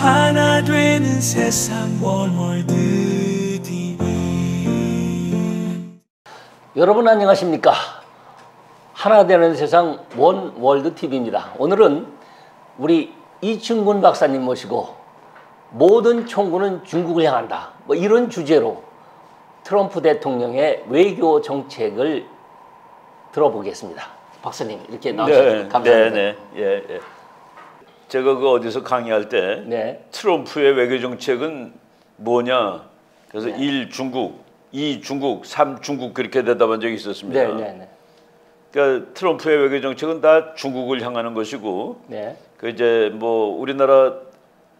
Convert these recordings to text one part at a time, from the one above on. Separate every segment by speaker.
Speaker 1: 하나 되는 세상 원월드 TV.
Speaker 2: 여러분 안녕하십니까? 하나 되는 세상 원월드 TV입니다. 오늘은 우리 이충근 박사님 모시고 모든 총구는 중국을 향한다, 뭐 이런 주제로 트럼프 대통령의 외교 정책을 들어보겠습니다. 박사님 이렇게 나오셔서 감사합니다.
Speaker 3: 네. 예. 제가 그 어디서 강의할 때
Speaker 2: 네.
Speaker 3: 트럼프의 외교 정책은 뭐냐, 그래서
Speaker 2: 네.
Speaker 3: 1 중국, 2 중국, 3 중국 그렇게 대답한 적이 있었습니다.
Speaker 2: 네.
Speaker 3: 그러니까 트럼프의 외교 정책은 다 중국을 향하는 것이고,
Speaker 2: 네.
Speaker 3: 그 이제 뭐 우리나라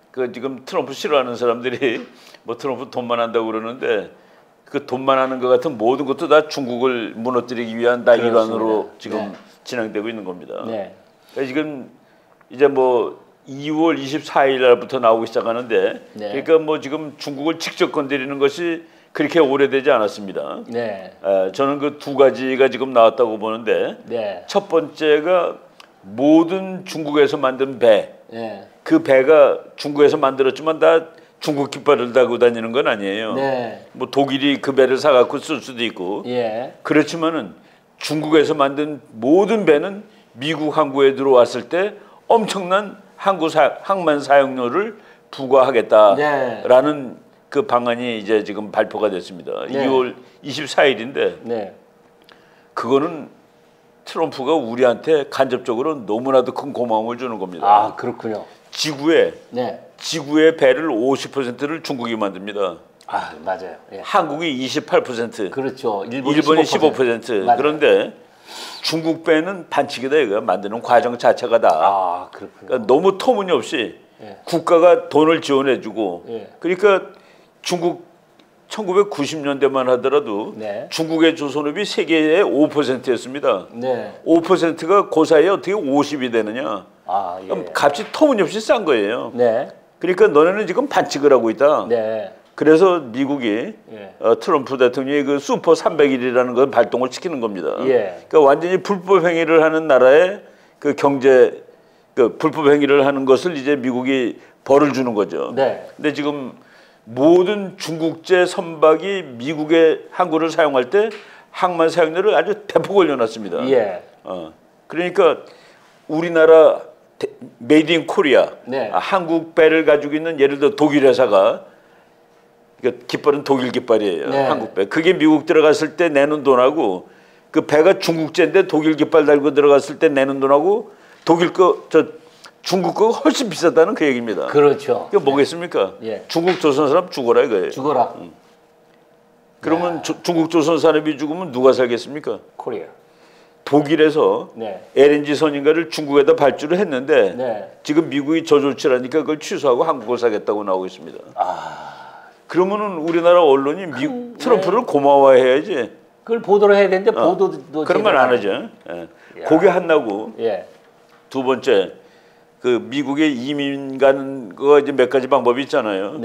Speaker 3: 그 지금 트럼프 싫어하는 사람들이 뭐 트럼프 돈만 한다고 그러는데, 그 돈만 하는 것 같은 모든 것도 다 중국을 무너뜨리기 위한 일환으로 지금 진행되고 있는 겁니다.
Speaker 2: 네.
Speaker 3: 그러니까 지금 이제 뭐 2월 24일 날부터 나오기 시작하는데, 그러니까 뭐 지금 중국을 직접 건드리는 것이 그렇게 오래되지 않았습니다.
Speaker 2: 네.
Speaker 3: 저는 그 두 가지가 지금 나왔다고 보는데, 첫 번째가 모든 중국에서 만든 배, 그 배가 중국에서 만들었지만 다 중국 깃발을 달고 다니는 건 아니에요. 뭐 독일이 그 배를 사갖고 쓸 수도 있고, 그렇지만은 중국에서 만든 모든 배는 미국 항구에 들어왔을 때 엄청난 항만 사용료를 부과하겠다라는 그 방안이 이제 지금 발표가 됐습니다. 2월 24일인데 그거는 트럼프가 우리한테 간접적으로 너무나도 큰 고마움을 주는 겁니다.
Speaker 2: 아, 그렇군요.
Speaker 3: 지구의 배를 50%를 중국이 만듭니다.
Speaker 2: 아, 맞아요.
Speaker 3: 한국이 28%,
Speaker 2: 그렇죠.
Speaker 3: 일본이 15%. 그런데 중국 배는 반칙이다 이거, 만드는 과정 자체가 다.
Speaker 2: 아, 그렇군요.
Speaker 3: 그러니까 너무 터무니없이 국가가 돈을 지원해주고, 그러니까 중국 1990년대만 하더라도 중국의 조선업이 세계의 5%였습니다. 5%가 그 사이에 어떻게 50이 되느냐? 그럼 값이 터무니없이 싼 거예요. 그러니까 너네는 지금 반칙을 하고 있다. 그래서 미국이 트럼프 대통령이 그 슈퍼 300일이라는 걸 발동을 시키는 겁니다. 그러니까 완전히 불법 행위를 하는 나라에 그 경제, 그 불법 행위를 하는 것을 이제 미국이 벌을 주는 거죠. 근데 지금 모든 중국제 선박이 미국의 항구를 사용할 때 항만 사용료를 아주 대폭 올려놨습니다. 그러니까 우리나라 메이드 인 코리아, 한국 배를 가지고 있는 예를 들어 독일 회사가, 그러니까 깃발은 독일 깃발이에요. 한국 배. 그게 미국 들어갔을 때 내는 돈하고, 그 배가 중국제인데 독일 깃발 달고 들어갔을 때 내는 돈하고 독일 거, 중국 거 훨씬 비싸다는 그 얘기입니다.
Speaker 2: 그렇죠.
Speaker 3: 이게 뭐겠습니까? 중국 조선 사람 죽어라 이거예요.
Speaker 2: 죽어라.
Speaker 3: 그러면 중국 조선 사람이 죽으면 누가 살겠습니까?
Speaker 2: 코리아.
Speaker 3: 독일에서 LNG 선인가를 중국에다 발주를 했는데 지금 미국이 저 조치를 하니까 그걸 취소하고 한국을 사겠다고 나오고 있습니다. 그러면은 우리나라 언론이 트럼프를 고마워해야지.
Speaker 2: 그걸 보도를 해야 되는데 보도도
Speaker 3: 그런 말 안 하죠. 그게 한다고. 두 번째, 그 미국의 이민 가는 거 이제 몇 가지 방법이 있잖아요.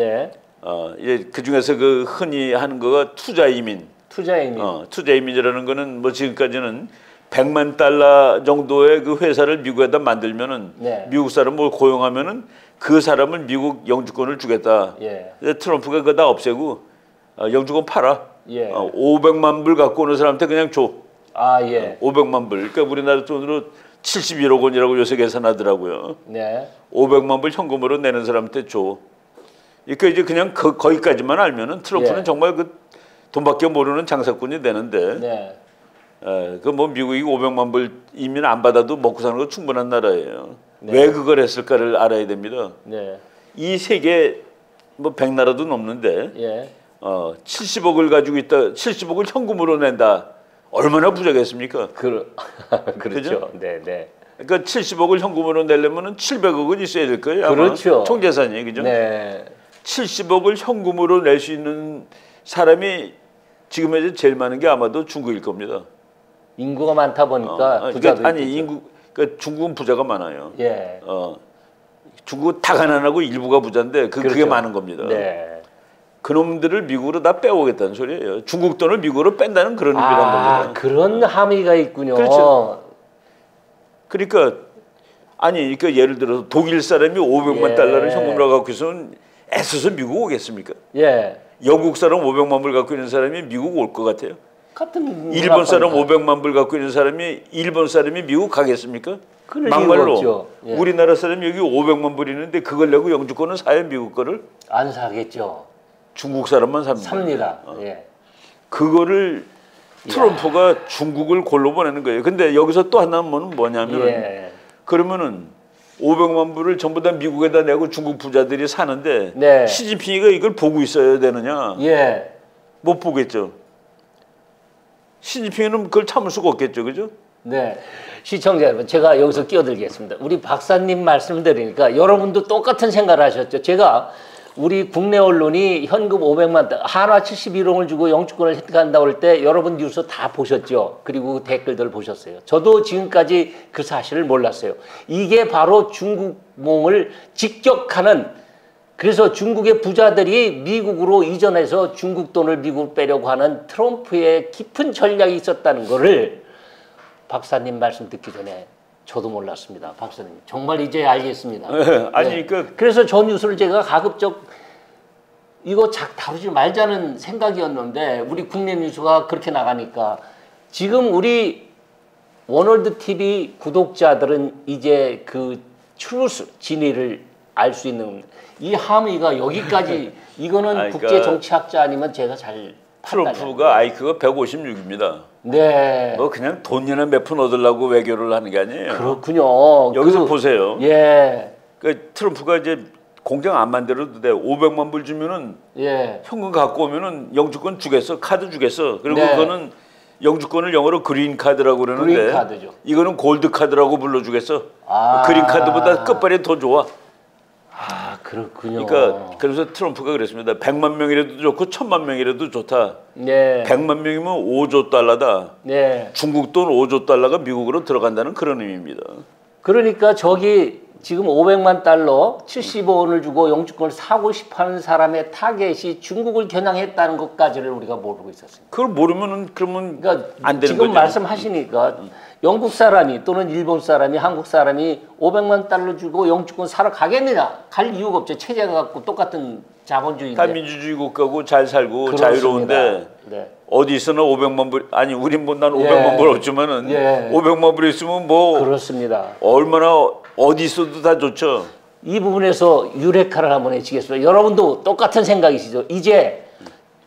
Speaker 3: 이제 그 중에서 그 흔히 하는 거가 투자 이민. 투자 이민이라는 거는 뭐 지금까지는 100만 달러 정도의 그 회사를 미국에다 만들면은 미국 사람을 고용하면은 그 사람을 미국 영주권을 주겠다. 트럼프가 그거 다 없애고 영주권 팔아. 500만 불 갖고 오는 사람한테 그냥 줘. 500만 불. 그러니까 우리나라 돈으로 71억 원이라고 요새 계산하더라고요. 500만 불 현금으로 내는 사람한테 줘. 그러니까 이제 그냥 거기까지만 알면은 트럼프는 정말 그 돈밖에 모르는 장사꾼이 되는데, 그 뭐 미국이 500만 불 이민 안 받아도 먹고 사는 거 충분한 나라예요. 왜 그걸 했을까를 알아야 됩니다. 이 세계 뭐 100나라도 넘는데 70억을 가지고 있다, 70억을 현금으로 낸다. 얼마나 부자겠습니까?
Speaker 2: 그렇죠.
Speaker 3: 그러니까 70억을 현금으로 내려면은 700억은 있어야 될 거예요. 아마 총재산이, 그죠? 70억을 현금으로 낼 수 있는 사람이 지금 제일 많은 게 아마도 중국일 겁니다.
Speaker 2: 인구가 많다 보니까 부자도
Speaker 3: 그러니까 중국은 부자가 많아요. 중국은 다 가난하고 일부가 부자인데 그게 많은 겁니다. 그놈들을 미국으로 다 빼오겠다는 소리예요. 중국 돈을 미국으로 뺀다는 그런 의미란 겁니다.
Speaker 2: 그런 함의가 있군요.
Speaker 3: 그렇죠. 그러니까 아니, 그러니까 예를 들어서 독일 사람이 500만
Speaker 2: 예.
Speaker 3: 달러를 현금으로 갖고 있으면 애써서 미국 오겠습니까?
Speaker 2: 예.
Speaker 3: 영국 사람 500만 불 갖고 있는 사람이 미국 올 것 같아요?
Speaker 2: 같은
Speaker 3: 일본 사람 500만 불 갖고 있는 사람이 일본 사람이 미국 가겠습니까?
Speaker 2: 그럴
Speaker 3: 막말로
Speaker 2: 이유가 없죠. 예.
Speaker 3: 우리나라 사람이 여기 500만 불 있는데 그걸 내고 영주권은 사요, 미국 거를?
Speaker 2: 안 사겠죠.
Speaker 3: 중국 사람만 삽니다.
Speaker 2: 삽니다. 예.
Speaker 3: 그거를 트럼프가 중국을 골로 보내는 거예요. 근데 여기서 또 하나는 뭐냐면
Speaker 2: 예.
Speaker 3: 그러면은 500만 불을 전부 다 미국에다 내고 중국 부자들이 사는데
Speaker 2: 네.
Speaker 3: 시진핑이가 이걸 보고 있어야 되느냐?
Speaker 2: 예.
Speaker 3: 못 보겠죠. 시진핑은 그걸 참을 수가 없겠죠, 그죠?
Speaker 2: 네. 시청자 여러분, 제가 여기서 끼어들겠습니다. 우리 박사님 말씀을 드리니까 여러분도 똑같은 생각을 하셨죠. 제가 우리 국내 언론이 현금 500만 원, 한화 71억을 주고 영주권을 획득한다고 할 때 여러분 뉴스 다 보셨죠. 그리고 댓글들 보셨어요. 저도 지금까지 그 사실을 몰랐어요. 이게 바로 중국몽을 직격하는, 그래서 중국의 부자들이 미국으로 이전해서 중국 돈을 미국으로 빼려고 하는 트럼프의 깊은 전략이 있었다는 거를 박사님 말씀 듣기 전에 저도 몰랐습니다. 박사님 정말 이제 알겠습니다.
Speaker 3: 아니 네.
Speaker 2: 그래서 저 뉴스를 제가 가급적 이거 다루지 말자는 생각이었는데 우리 국내 뉴스가 그렇게 나가니까 지금 우리 워널드 TV 구독자들은 이제 그 트루스 진위를 알 수 있는, 이 함의가 여기까지 이거는 국제 정치학자 아니면 제가 잘
Speaker 3: 트럼프가 IQ가 156입니다.
Speaker 2: 네.
Speaker 3: 뭐 그냥 돈이나 몇 푼 얻으려고 외교를 하는 게 아니에요.
Speaker 2: 그렇군요.
Speaker 3: 여기서 보세요.
Speaker 2: 예.
Speaker 3: 그 트럼프가 이제 공장 안 만들어도 돼. 500만 불 주면은
Speaker 2: 예.
Speaker 3: 현금 갖고 오면은 영주권 주겠어, 카드 주겠어. 그리고
Speaker 2: 네.
Speaker 3: 그거는 영주권을 영어로 그린 카드라고 그러는데
Speaker 2: 그린 카드죠.
Speaker 3: 이거는 골드 카드라고 불러주겠어.
Speaker 2: 아.
Speaker 3: 그린 카드보다 끝발이 더 좋아.
Speaker 2: 아, 그렇군요.
Speaker 3: 그러니까 그래서 트럼프가 그랬습니다. 100만 명이라도 좋고 1000만 명이라도 좋다.
Speaker 2: 네.
Speaker 3: 100만 명이면 5조 달러다.
Speaker 2: 네.
Speaker 3: 중국 돈 5조 달러가 미국으로 들어간다는 그런 의미입니다.
Speaker 2: 그러니까 저기 지금 500만 달러 75원을 주고 영주권을 사고 싶어하는 사람의 타겟이 중국을 겨냥했다는 것까지를 우리가 모르고 있었습니다.
Speaker 3: 그걸 모르면은 그러면
Speaker 2: 그러니까
Speaker 3: 안 되는
Speaker 2: 지금
Speaker 3: 거죠.
Speaker 2: 말씀하시니까 영국 사람이 또는 일본 사람이 한국 사람이 500만 달러 주고 영주권 사러 가겠느냐? 갈 이유가 없죠. 체제가 갖고 똑같은 자본주의인데.
Speaker 3: 다 민주주의 국가고 잘 살고
Speaker 2: 그렇습니다.
Speaker 3: 자유로운데
Speaker 2: 네.
Speaker 3: 어디 있으나 500만 불, 아니 우린 뭐 난 500만 불 없지만은
Speaker 2: 예.
Speaker 3: 500만 불 있으면 뭐
Speaker 2: 그렇습니다.
Speaker 3: 얼마나 어디 있어도 다 좋죠.
Speaker 2: 이 부분에서 유레카를 한번 해치겠습니다. 여러분도 똑같은 생각이시죠? 이제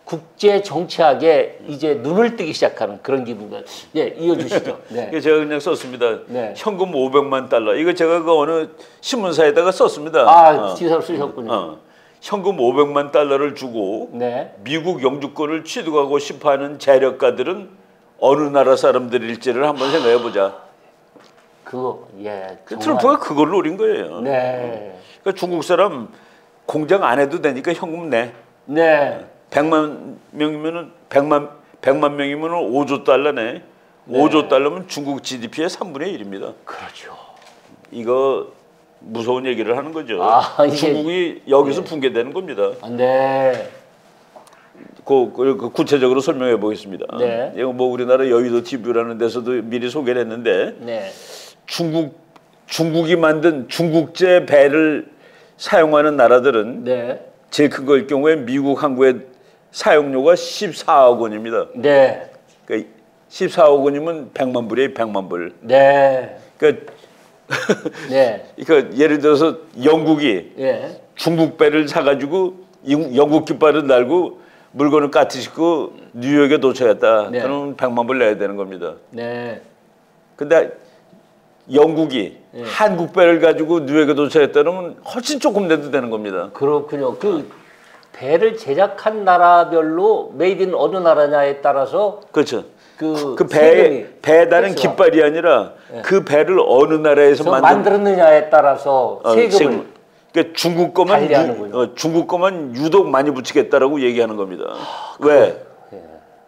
Speaker 2: 국제 정치학에 이제 눈을 뜨기 시작하는 그런 기분들. 예, 이어주시죠. 네.
Speaker 3: 제가 그냥 썼습니다.
Speaker 2: 네.
Speaker 3: 현금 500만 달러. 이거 제가 그 어느 신문사에다가 썼습니다.
Speaker 2: 아, 기사를 쓰셨군요.
Speaker 3: 현금 500만 달러를 주고
Speaker 2: 네.
Speaker 3: 미국 영주권을 취득하고 싶어하는 재력가들은 어느 나라 사람들일지를 한번 생각해 보자.
Speaker 2: 그거 예. 정말.
Speaker 3: 트럼프가 그걸 노린 거예요.
Speaker 2: 네.
Speaker 3: 그러니까 중국 사람 공장 안 해도 되니까 현금 내.
Speaker 2: 네.
Speaker 3: 100만 명이면은 100만 명이면은 5조 달러 내.
Speaker 2: 네.
Speaker 3: 5조 달러면 중국 GDP의 3분의 1입니다.
Speaker 2: 그렇죠.
Speaker 3: 이거 무서운 얘기를 하는 거죠.
Speaker 2: 아, 이게,
Speaker 3: 중국이 여기서 붕괴되는 겁니다.
Speaker 2: 네.
Speaker 3: 그 구체적으로 설명해 보겠습니다.
Speaker 2: 네.
Speaker 3: 이거 뭐 우리나라 여의도 TV라는 데서도 미리 소개를 했는데
Speaker 2: 네.
Speaker 3: 중국이 만든 중국제 배를 사용하는 나라들은
Speaker 2: 네.
Speaker 3: 제일 큰 거일 경우에 미국 항구의 사용료가 14억 원입니다.
Speaker 2: 네.
Speaker 3: 그러니까 14억 원이면 100만 불이에요, 100만 불.
Speaker 2: 네.
Speaker 3: 그러니까,
Speaker 2: 네.
Speaker 3: 그러니까 예를 들어서 영국이
Speaker 2: 예.
Speaker 3: 중국 배를 사가지고 영국 깃발을 달고 물건을 까트시고 뉴욕에 도착했다.
Speaker 2: 네.
Speaker 3: 그러면 100만 불 내야 되는 겁니다.
Speaker 2: 네.
Speaker 3: 근데 영국이 한국 배를 가지고 뉴욕에 도착했다 그러면 훨씬 조금 내도 되는 겁니다.
Speaker 2: 그렇군요. 그 배를 제작한 나라별로 메이드 인 어느 나라냐에 따라서
Speaker 3: 그렇죠.
Speaker 2: 그
Speaker 3: 배다는 깃발이 아니라 그 배를 어느 나라에서
Speaker 2: 만들었느냐에 따라서 세금을
Speaker 3: 그러니까 중국 거만 유독 많이 붙이겠다라고 얘기하는 겁니다. 왜?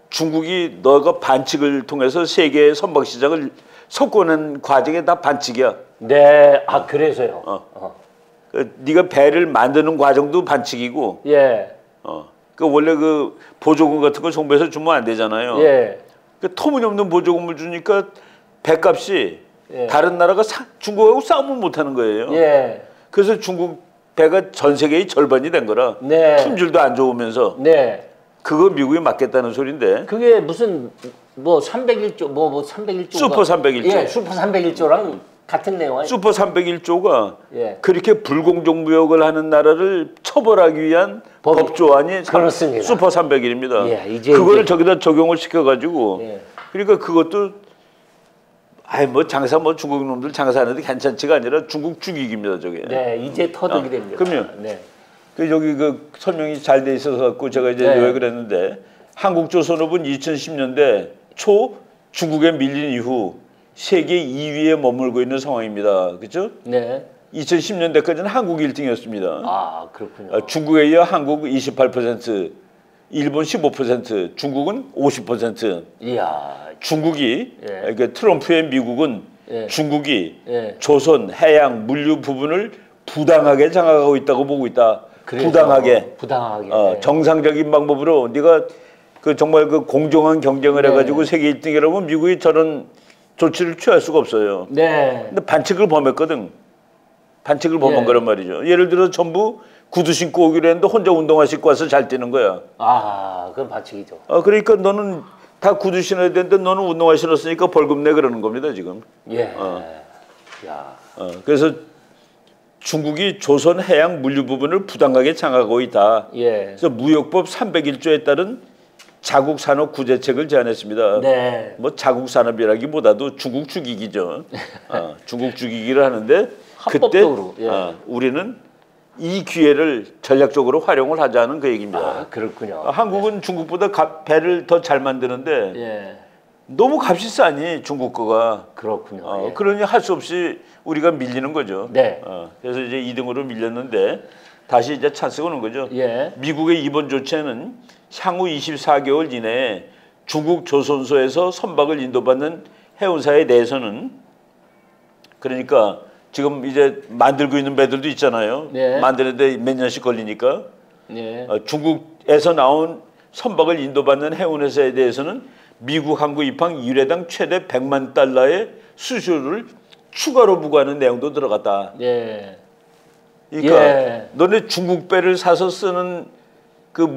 Speaker 3: 중국이 너가 반칙을 통해서 세계 선박 시장을 석권한 과정에 다 반칙이야.
Speaker 2: 네, 아 그래서요.
Speaker 3: 네가 배를 만드는 과정도 반칙이고.
Speaker 2: 예.
Speaker 3: 그 원래 그 보조금 같은 거 정부에서 주면 안 되잖아요.
Speaker 2: 예.
Speaker 3: 그 터무니없는 보조금을 주니까 배값이
Speaker 2: 예.
Speaker 3: 다른 나라가 중국하고 싸움을 못하는 거예요.
Speaker 2: 예.
Speaker 3: 그래서 중국 배가 전 세계의 절반이 된 거라
Speaker 2: 네.
Speaker 3: 품질도 안 좋으면서
Speaker 2: 네.
Speaker 3: 그거 미국이 맞겠다는 소린데.
Speaker 2: 그게 무슨 뭐 301조 뭐 301조
Speaker 3: 슈퍼 301조.
Speaker 2: 예, 슈퍼 301조랑 같은 내용 아니에요?
Speaker 3: 슈퍼 301조가
Speaker 2: 예.
Speaker 3: 그렇게 불공정 무역을 하는 나라를 처벌하기 위한 법조안이
Speaker 2: 그렇습니다.
Speaker 3: 슈퍼 301입니다.
Speaker 2: 예, 이제
Speaker 3: 그거를 저기다 적용을 시켜가지고
Speaker 2: 예.
Speaker 3: 그러니까 그것도 아이 뭐 장사 뭐 중국 놈들 장사하는데 괜찮지가 아니라 중국 죽이기입니다 저게.
Speaker 2: 네, 이제 터득이 됩니다.
Speaker 3: 그럼요.
Speaker 2: 네.
Speaker 3: 그 여기 그 설명이 잘 돼 있어서 갖고 제가 이제
Speaker 2: 네.
Speaker 3: 요약을 했는데 한국조선업은 2010년대 초 중국에 밀린 이후 세계 2위에 머물고 있는 상황입니다. 그렇죠?
Speaker 2: 네.
Speaker 3: 2010년대까지는 한국 1등이었습니다.
Speaker 2: 아, 그렇군요.
Speaker 3: 중국에 이어 한국 28%, 일본 15%, 중국은 50%.
Speaker 2: 이야.
Speaker 3: 중국이
Speaker 2: 예.
Speaker 3: 그러니까 트럼프의 미국은
Speaker 2: 예.
Speaker 3: 중국이
Speaker 2: 예.
Speaker 3: 조선 해양 물류 부분을 부당하게 장악하고 있다고 보고 있다. 부당하게.
Speaker 2: 네.
Speaker 3: 정상적인 방법으로 네가 그 정말 그 공정한 경쟁을
Speaker 2: 네.
Speaker 3: 해가지고 세계 1등이라면 미국이 저런 조치를 취할 수가 없어요.
Speaker 2: 네.
Speaker 3: 근데 반칙을 범했거든. 반칙을 범한
Speaker 2: 예.
Speaker 3: 거란 말이죠. 예를 들어 전부 구두 신고 오기로 했는데 혼자 운동화 신고 와서 잘 뛰는 거야.
Speaker 2: 아, 그건 반칙이죠.
Speaker 3: 그러니까 너는 다 구두 신어야 되는데 너는 운동화 신었으니까 벌금 내 그러는 겁니다 지금.
Speaker 2: 예. 야.
Speaker 3: 그래서 중국이 조선 해양 물류 부분을 부당하게 장악하고 있다.
Speaker 2: 예.
Speaker 3: 그래서 무역법 301조에 따른 자국 산업 구제책을 제안했습니다.
Speaker 2: 네.
Speaker 3: 뭐 자국 산업이라기보다도 중국 죽이기죠. 중국 죽이기를 하는데 그때
Speaker 2: 합법적으로, 예.
Speaker 3: 우리는 이 기회를 전략적으로 활용을 하자는 그 얘기입니다.
Speaker 2: 아, 그렇군요.
Speaker 3: 한국은 중국보다 배를 더 잘 만드는데
Speaker 2: 예.
Speaker 3: 너무 값이 싸니 중국 거가.
Speaker 2: 그렇군요. 예.
Speaker 3: 그러니 할 수 없이 우리가 밀리는 거죠.
Speaker 2: 네.
Speaker 3: 그래서 이제 2등으로 밀렸는데 다시 이제 찬스가 오는 거죠.
Speaker 2: 예.
Speaker 3: 미국의 이번 조치는 향후 24개월 이내에 중국 조선소에서 선박을 인도받는 해운사에 대해서는 그러니까 지금 이제 만들고 있는 배들도 있잖아요.
Speaker 2: 네.
Speaker 3: 만드는데 몇 년씩 걸리니까
Speaker 2: 예.
Speaker 3: 중국에서 나온 선박을 인도받는 해운회사에 대해서는 미국 항구 입항 1회당 최대 100만 달러의 수수료를 추가로 부과하는 내용도 들어갔다.
Speaker 2: 예.
Speaker 3: 그러니까
Speaker 2: 예.
Speaker 3: 너네 중국 배를 사서 쓰는 그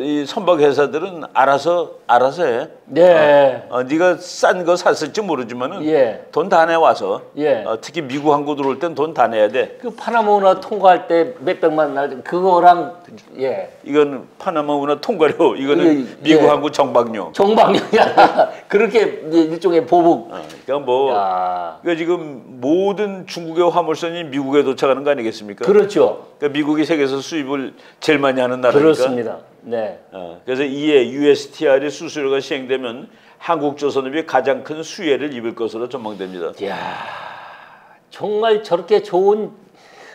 Speaker 3: 이 선박 회사들은 알아서 해.
Speaker 2: 네.
Speaker 3: 네가 싼 거 샀을지 모르지만은
Speaker 2: 예.
Speaker 3: 돈 다 내와서.
Speaker 2: 예.
Speaker 3: 특히 미국 항구 들어올 땐 돈 다 내야 돼.
Speaker 2: 그 파나마 운하 통과할 때 몇백만 날 그거랑 예.
Speaker 3: 이건 파나마 운하 통과료. 이거는
Speaker 2: 예.
Speaker 3: 미국 항구 정박료.
Speaker 2: 정방령이야. 그렇게 일종의 보복.
Speaker 3: 그러니까 뭐
Speaker 2: 야.
Speaker 3: 그러니까 지금 모든 중국의 화물선이 미국에 도착하는 거 아니겠습니까?
Speaker 2: 그렇죠.
Speaker 3: 그러니까 미국이 세계에서 수입을 제일 많이 하는 나라니까.
Speaker 2: 그렇습니다. 네.
Speaker 3: 그래서 이에 USTR의 수수료가 시행되면 한국조선업이 가장 큰 수혜를 입을 것으로 전망됩니다.
Speaker 2: 이야, 정말 저렇게 좋은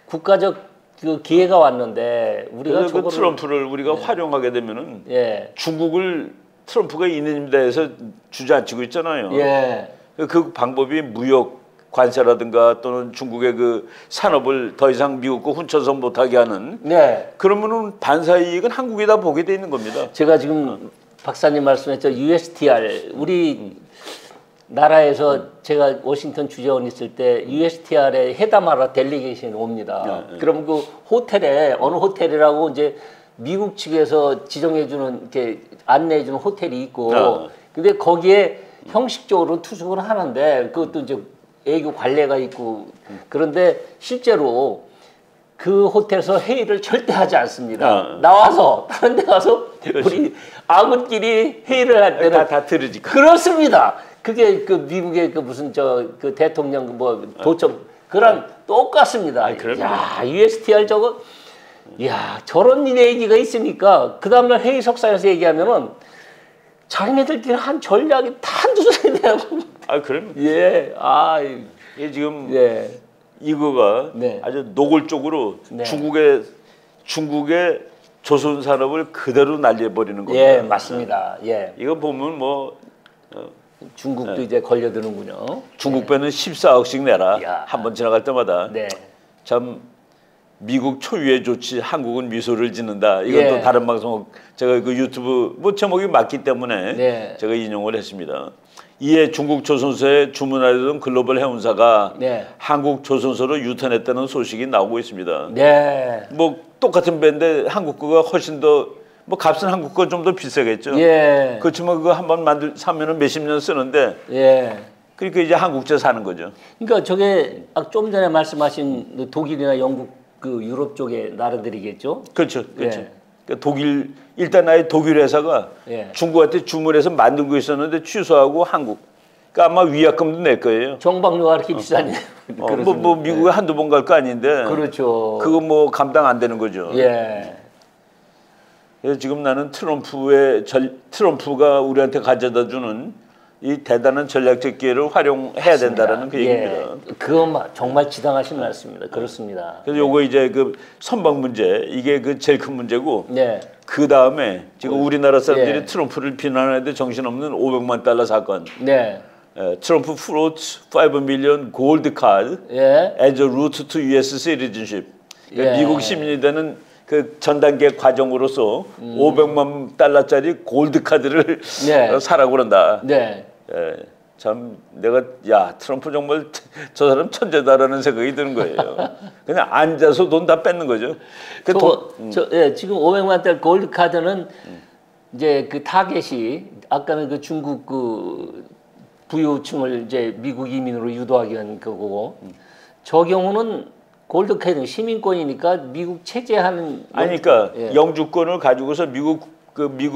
Speaker 2: 국가적 그 기회가 왔는데 우리가
Speaker 3: 그래서 그
Speaker 2: 저거를
Speaker 3: 트럼프를 우리가 활용하게 되면은
Speaker 2: 예.
Speaker 3: 중국을 트럼프가 이는입니다 해서 주저앉히고 있잖아요.
Speaker 2: 예.
Speaker 3: 그 방법이 무역 관세라든가 또는 중국의 그 산업을 더 이상 미국과 훔쳐서 못하게 하는.
Speaker 2: 네.
Speaker 3: 그러면은 반사 이익은 한국이 다 보게 돼 있는 겁니다.
Speaker 2: 제가 지금 박사님 말씀했죠. USTR 우리 나라에서 제가 워싱턴 주재원 있을 때 USTR에 회담하러 델리게이션이 옵니다. 그럼 그 호텔에 어느 호텔이라고 이제 미국 측에서 지정해주는 이렇게 안내해주는 호텔이 있고, 근데 거기에 형식적으로 투숙을 하는데 그것도 이제 애교 관례가 있고 그런데 실제로 그 호텔에서 회의를 절대 하지 않습니다. 나와서 다른 데 가서 우리 아군끼리 회의를 할 때는
Speaker 3: 다 들으지.
Speaker 2: 그렇습니다. 그게 그 미국의 그 무슨 그 대통령 뭐 도청 그랑 똑같습니다. 야, USTR 저거 야, 저런 얘기가 있으니까 그 다음날 회의석상에서 얘기하면은 자기네들끼리 한 전략이 다 한두서야 되고.
Speaker 3: 그럼.
Speaker 2: 예.
Speaker 3: 이게 지금
Speaker 2: 예.
Speaker 3: 이거가
Speaker 2: 네.
Speaker 3: 아주 노골적으로
Speaker 2: 네.
Speaker 3: 중국의 조선 산업을 그대로 날려버리는 겁니다.
Speaker 2: 예, 맞습니다. 예.
Speaker 3: 이거 보면 뭐
Speaker 2: 중국도 이제 걸려드는군요.
Speaker 3: 중국 배는 14억씩 내라.
Speaker 2: 야.
Speaker 3: 한 번 지나갈 때마다.
Speaker 2: 네.
Speaker 3: 참 미국 초유의 조치, 한국은 미소를 짓는다. 이건
Speaker 2: 예.
Speaker 3: 또 다른 방송 제가 그 유튜브 뭐 제목이 맞기 때문에
Speaker 2: 네.
Speaker 3: 제가 인용을 했습니다. 이에 중국 조선소에 주문하려던 글로벌 해운사가
Speaker 2: 네.
Speaker 3: 한국 조선소로 유턴했다는 소식이 나오고 있습니다.
Speaker 2: 네.
Speaker 3: 뭐 똑같은 배인데 한국 거가 훨씬 더 뭐 값은 한국 거 좀 더 비싸겠죠.
Speaker 2: 예.
Speaker 3: 그렇지만 그거 한번 사면은 몇십 년 쓰는데.
Speaker 2: 예.
Speaker 3: 그러니까 이제 한국제 사는 거죠.
Speaker 2: 그러니까 저게 좀 전에 말씀하신 독일이나 영국 그 유럽 쪽의 나라들이겠죠.
Speaker 3: 그렇죠, 그렇죠.
Speaker 2: 예.
Speaker 3: 그러니까 독일 일단 아예 독일 회사가
Speaker 2: 예.
Speaker 3: 중국한테 주문해서 만든 거 있었는데 취소하고 한국. 그러니까 아마 위약금도 낼 거예요.
Speaker 2: 정박료가 그렇게 비싸냐?
Speaker 3: 뭐 미국에 한두 번 갈 거 아닌데.
Speaker 2: 그렇죠.
Speaker 3: 그거 뭐 감당 안 되는 거죠.
Speaker 2: 예.
Speaker 3: 그래서 지금 나는 트럼프가 우리한테 가져다 주는 이 대단한 전략적 기회를 활용해야 된다라는 그 얘기입니다.
Speaker 2: 예. 그건 정말 지당하신 말씀입니다. 그렇습니다.
Speaker 3: 그래서 요거 이제 그 선박 문제 이게 그 제일 큰 문제고.
Speaker 2: 네.
Speaker 3: 그 다음에 지금 우리나라 사람들이
Speaker 2: 예.
Speaker 3: 트럼프를 비난하는데 정신없는 500만 달러 사건.
Speaker 2: 네.
Speaker 3: 트럼프 floats 5 million gold card
Speaker 2: 예.
Speaker 3: as a route to U.S. citizenship. 그러니까
Speaker 2: 예.
Speaker 3: 미국 시민이 되는 그 전 단계 과정으로서 500만 달러짜리 골드 카드를
Speaker 2: 네.
Speaker 3: 사라고 그런다.
Speaker 2: 네.
Speaker 3: 참 내가 야 트럼프 정말 저 사람 천재다라는 생각이 드는 거예요. 그냥 앉아서 돈 다 뺏는 거죠.
Speaker 2: 예, 지금 500만 달러 골드 카드는 이제 그 타겟이 아까는 그 중국 그 부유층을 이제 미국 이민으로 유도하기 위한 그거고 저 경우는 골드 카드는 시민권이니까 미국 체제하는
Speaker 3: 아니 그러니까
Speaker 2: 예.
Speaker 3: 영주권을 가지고서 미국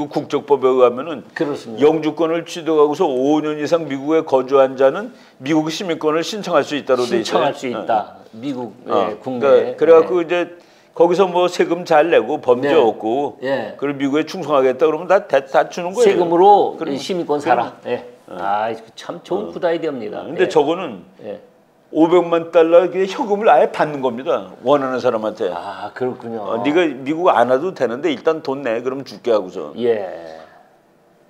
Speaker 3: 국적법에 의하면은
Speaker 2: 그렇습니다.
Speaker 3: 영주권을 취득하고서 5년 이상 미국에 거주한 자는 미국 시민권을 신청할 수 있다로 돼 있어요.
Speaker 2: 신청할 수 있다. 미국 국내.
Speaker 3: 그러니까 그래갖고 이제 거기서 뭐 세금 잘 내고 범죄 없고 그리고 미국에 충성하겠다 그러면 다 주는 거예요.
Speaker 2: 세금으로 시민권 사라. 예. 참 좋은 굿 아이디어입니다.
Speaker 3: 근데 저거는 500만 달러 현금을 아예 받는 겁니다. 원하는 사람한테.
Speaker 2: 아 그렇군요.
Speaker 3: 네가 미국 안 와도 되는데 일단 돈 내. 그럼 줄게 하고서.
Speaker 2: 예.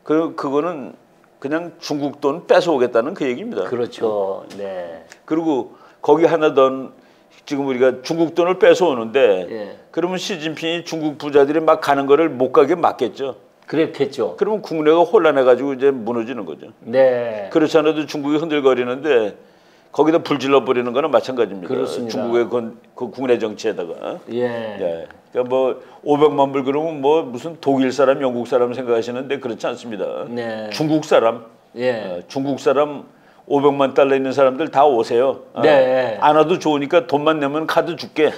Speaker 3: 그거는 그냥 중국 돈 뺏어오겠다는 그 얘기입니다.
Speaker 2: 그렇죠. 네.
Speaker 3: 그리고 거기 하나 더 지금 우리가 중국 돈을 뺏어오는데 그러면 시진핑이 중국 부자들이 막 가는 거를 못 가게 막겠죠.
Speaker 2: 그랬겠죠.
Speaker 3: 그러면 국내가 혼란해가지고 이제 무너지는 거죠.
Speaker 2: 네.
Speaker 3: 그렇지 않아도 중국이 흔들거리는데 거기다 불질러 버리는 거는 마찬가지입니다.
Speaker 2: 그렇습니다.
Speaker 3: 중국의 그 국내 정치에다가.
Speaker 2: 예.
Speaker 3: 그러니까 뭐 500만 불 그러면 뭐 무슨 독일 사람, 영국 사람 생각하시는데 그렇지 않습니다.
Speaker 2: 네.
Speaker 3: 중국 사람, 중국 사람 500만 달러 있는 사람들 다 오세요.
Speaker 2: 네.
Speaker 3: 안 와도 좋으니까 돈만 내면 카드 줄게.